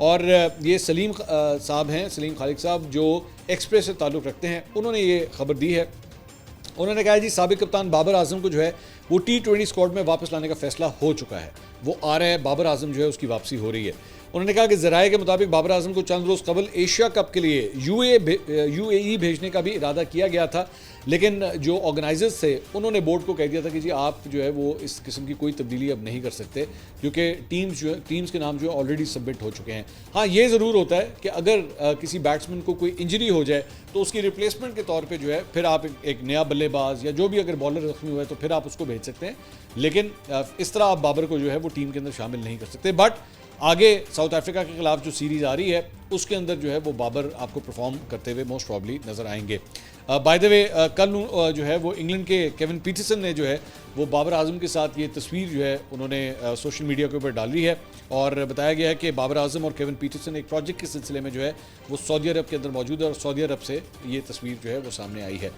और ये सलीम साहब हैं, सलीम खालिक साहब, जो एक्सप्रेस से ताल्लुक़ रखते हैं, उन्होंने ये खबर दी है। उन्होंने कहा जी साबिक कप्तान बाबर आजम को जो है वो T20 स्क्वाड में वापस लाने का फैसला हो चुका है, वो आ रहा है, बाबर आजम जो है उसकी वापसी हो रही है। उन्होंने कहा कि ज़राए के मुताबिक बाबर आजम को चंद रोज़ कबल एशिया कप के लिए UAE भेजने का भी इरादा किया गया था, लेकिन जो ऑर्गेनाइजर्स थे उन्होंने बोर्ड को कह दिया था कि जी आप जो है वो इस किस्म की कोई तब्दीली अब नहीं कर सकते, क्योंकि टीम्स के नाम जो है ऑलरेडी सबमिट हो चुके हैं। हाँ, ये ज़रूर होता है कि अगर किसी बैट्समैन को कोई इंजरी हो जाए तो उसकी रिप्लेसमेंट के तौर पे जो है फिर आप एक नया बल्लेबाज या जो भी अगर बॉलर जख्मी हुआ है तो फिर आप उसको भेज सकते हैं, लेकिन इस तरह आप बाबर को जो है वो टीम के अंदर शामिल नहीं कर सकते। बट आगे साउथ अफ्रीका के खिलाफ जो सीरीज़ आ रही है उसके अंदर जो है वो बाबर आपको परफॉर्म करते हुए मोस्ट प्रॉब्ली नज़र आएंगे। बाय द वे कल जो है वो इंग्लैंड के केविन पीटरसन ने जो है वो बाबर आजम के साथ ये तस्वीर जो है उन्होंने सोशल मीडिया के ऊपर डाली है और बताया गया है कि बाबर आजम और केविन पीटरसन एक प्रोजेक्ट के सिलसिले में जो है वो सऊदी अरब के अंदर मौजूद है और सऊदी अरब से ये तस्वीर जो है वो सामने आई है।